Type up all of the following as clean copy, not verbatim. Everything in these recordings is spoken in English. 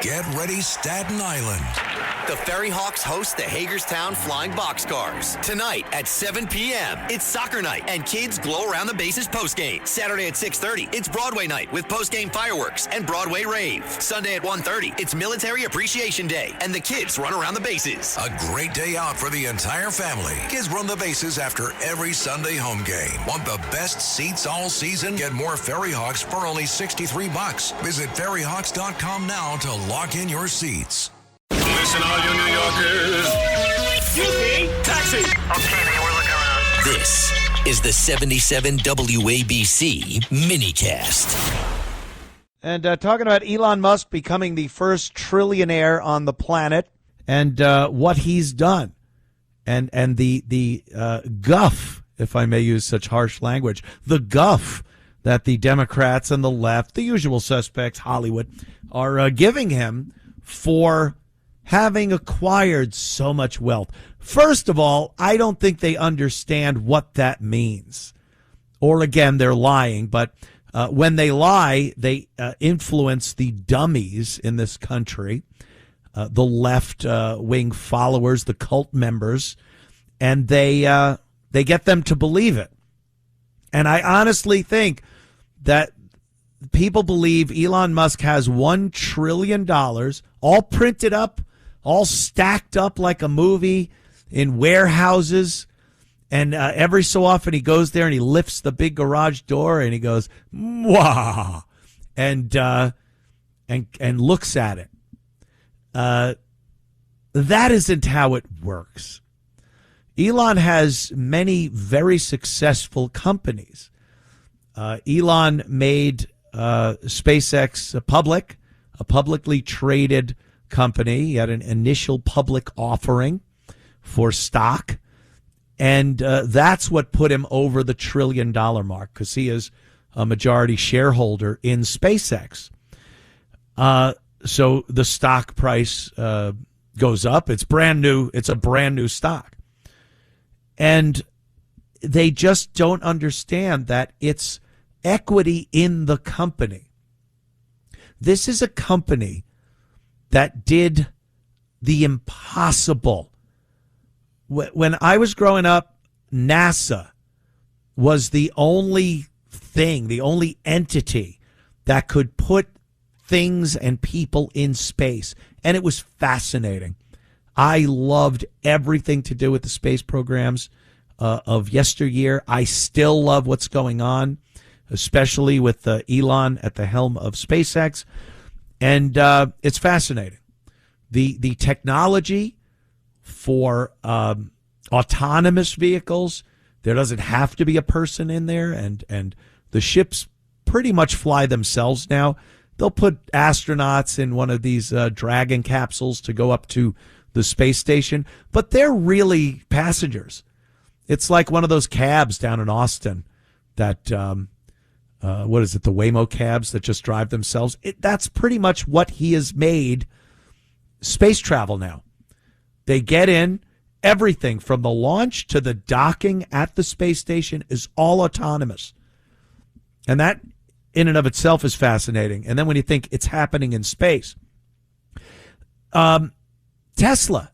Get ready, Staten Island. The Ferry Hawks host the Hagerstown Flying Boxcars. Tonight at 7 p.m., it's soccer night, and kids glow around the bases postgame. Saturday at 6:30, it's Broadway night with postgame fireworks and Broadway rave. Sunday at 1:30, it's Military Appreciation Day, and the kids run around the bases. A great day out for the entire family. Kids run the bases after every Sunday home game. Want the best seats all season? Get more Ferry Hawks for only $63. Visit ferryhawks.com now to lock in your seats. Listen, all you New Yorkers. Excuse me. Taxi. Okay, man, we're looking around. This is the 77 WABC minicast. And talking about Elon Musk becoming the first trillionaire on the planet and what he's done. And the guff, if I may use such harsh language, the guff that the Democrats and the left, the usual suspects, Hollywood, are giving him for having acquired so much wealth. First of all, I don't think they understand what that means. Or again, they're lying, but when they lie, they influence the dummies in this country, the left-wing followers, the cult members, and they get them to believe it. And I honestly think that people believe Elon Musk has $1 trillion all printed up, all stacked up like a movie in warehouses. And every so often he goes there and he lifts the big garage door and he goes, "Mwah," and looks at it. That isn't how it works. Elon has many very successful companies. Elon made SpaceX a publicly traded company. He had an initial public offering for stock. And that's what put him over the $1 trillion mark, because he is a majority shareholder in SpaceX. So the stock price goes up. It's brand new. It's a brand new stock. And they just don't understand that it's equity in the company. This is a company that did the impossible. When I was growing up, NASA was the only thing, the only entity that could put things and people in space. And it was fascinating. I loved everything to do with the space programs of yesteryear. I still love what's going on, especially with Elon at the helm of SpaceX. And it's fascinating. The technology for autonomous vehicles, there doesn't have to be a person in there, and the ships pretty much fly themselves now. They'll put astronauts in one of these Dragon capsules to go up to the space station, but they're really passengers. It's like one of those cabs down in Austin that, what is it, the Waymo cabs that just drive themselves. That's pretty much what he has made space travel now. They get in, everything from the launch to the docking at the space station is all autonomous. And that in and of itself is fascinating. And then when you think it's happening in space, Tesla,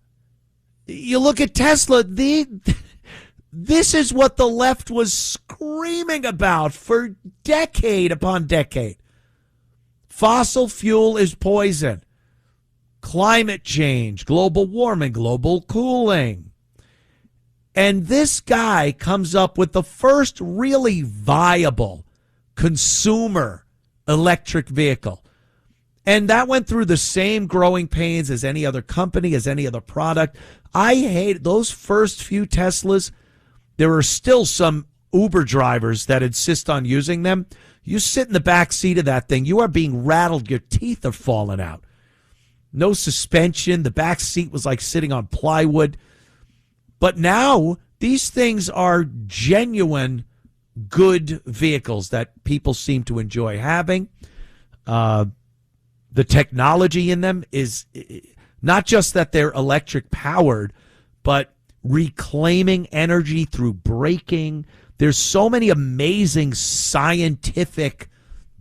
you look at Tesla, this is what the left was screaming about for decade upon decade. Fossil fuel is poison. Climate change, global warming, global cooling. And this guy comes up with the first really viable consumer electric vehicle. And that went through the same growing pains as any other company, as any other product. I hate those first few Teslas. There are still some Uber drivers that insist on using them. You sit in the back seat of that thing, you are being rattled, your teeth are falling out. No suspension. The back seat was like sitting on plywood. But now these things are genuine good vehicles that people seem to enjoy having. The technology in them is not just that they're electric powered, but reclaiming energy through braking. There's so many amazing scientific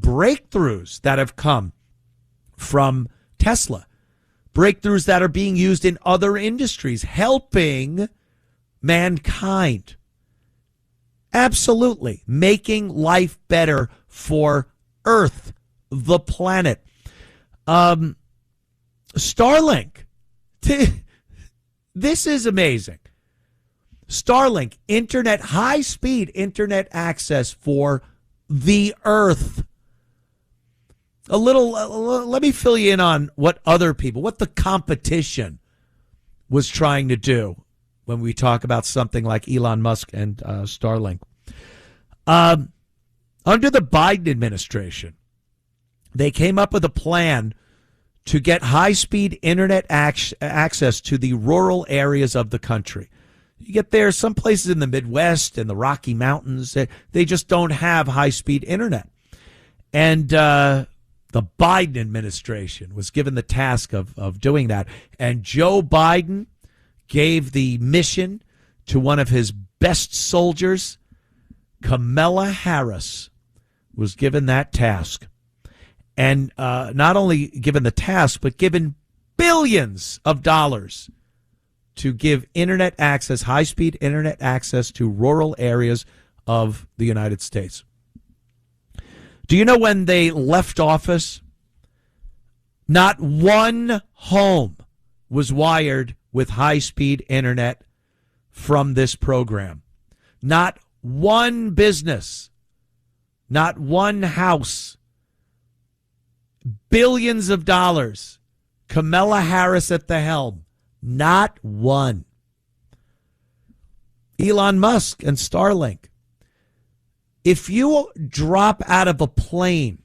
breakthroughs that have come from Tesla, breakthroughs that are being used in other industries, helping mankind. Absolutely. Making life better for Earth, the planet. Starlink. This is amazing. Starlink, internet, high-speed internet access for the Earth. Let me fill you in on what the competition was trying to do when we talk about something like Elon Musk and Starlink. Under the Biden administration, they came up with a plan to get high-speed internet access to the rural areas of the country. You get there, some places in the Midwest and the Rocky Mountains, they just don't have high-speed internet. And the Biden administration was given the task of doing that. And Joe Biden gave the mission to one of his best soldiers. Kamala Harris was given that task. And not only given the task, but given billions of dollars to give internet access, high-speed internet access to rural areas of the United States. Do you know when they left office, not one home was wired with high-speed internet from this program? Not one business, not one house. Billions of dollars. Kamala Harris at the helm. Not one. Elon Musk and Starlink. If you drop out of a plane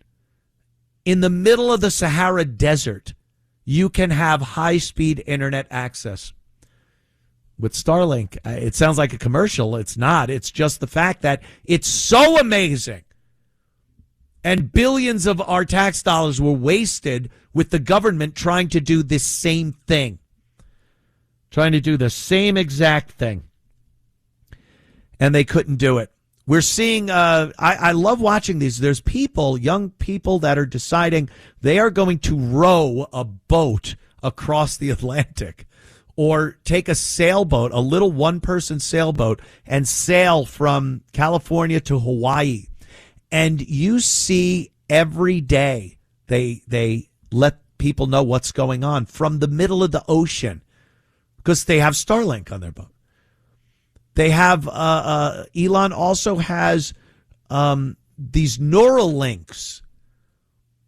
in the middle of the Sahara Desert, you can have high-speed internet access. With Starlink, it sounds like a commercial. It's not. It's just the fact that it's so amazing. And billions of our tax dollars were wasted with the government trying to do this same thing. Trying to do the same exact thing. And they couldn't do it. We're seeing, I love watching these. There's people, young people that are deciding they are going to row a boat across the Atlantic or take a sailboat, a little one-person sailboat, and sail from California to Hawaii. And you see every day they let people know what's going on from the middle of the ocean because they have Starlink on their boat. They have, Elon also has these neural links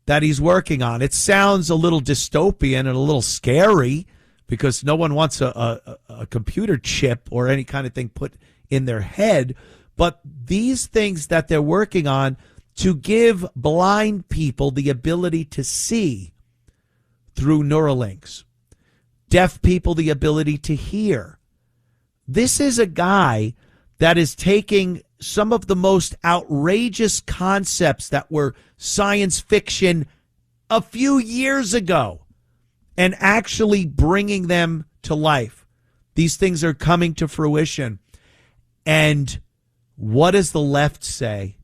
that he's working on. It sounds a little dystopian and a little scary because no one wants a computer chip or any kind of thing put in their head. But these things that they're working on to give blind people the ability to see through Neuralinks, deaf people the ability to hear. This is a guy that is taking some of the most outrageous concepts that were science fiction a few years ago and actually bringing them to life. These things are coming to fruition. And what does the left say?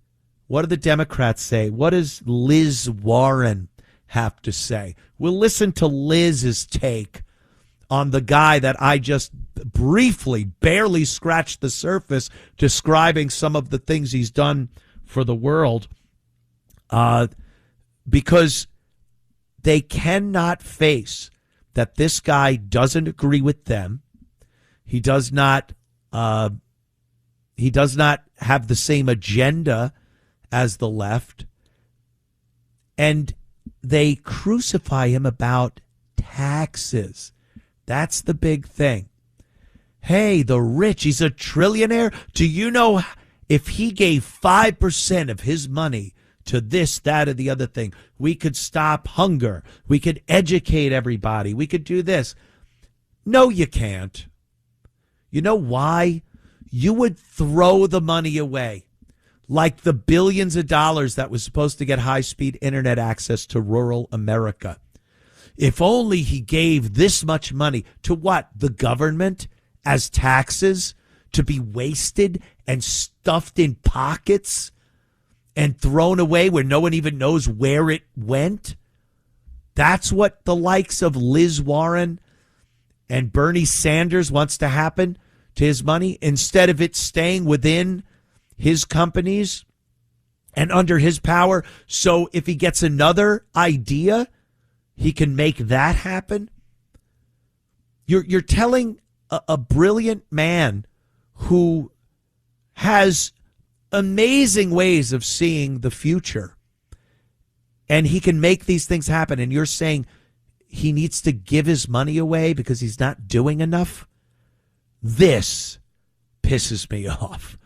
What do the Democrats say? What does Liz Warren have to say? We'll listen to Liz's take on the guy that I just briefly, barely scratched the surface, describing some of the things he's done for the world, because they cannot face that this guy doesn't agree with them. He does not have the same agenda as the left, and they crucify him about taxes. That's the big thing. Hey, the rich, he's a trillionaire. Do you know if he gave 5% of his money to this, that, or the other thing, we could stop hunger. We could educate everybody. We could do this. No, you can't. You know why? You would throw the money away, like the billions of dollars that was supposed to get high-speed internet access to rural America. If only he gave this much money to what? The government as taxes to be wasted and stuffed in pockets and thrown away where no one even knows where it went. That's what the likes of Liz Warren and Bernie Sanders wants to happen to his money, instead of it staying within his companies and under his power. So if he gets another idea, he can make that happen. You're telling a brilliant man who has amazing ways of seeing the future, and he can make these things happen, and you're saying he needs to give his money away because he's not doing enough? This pisses me off.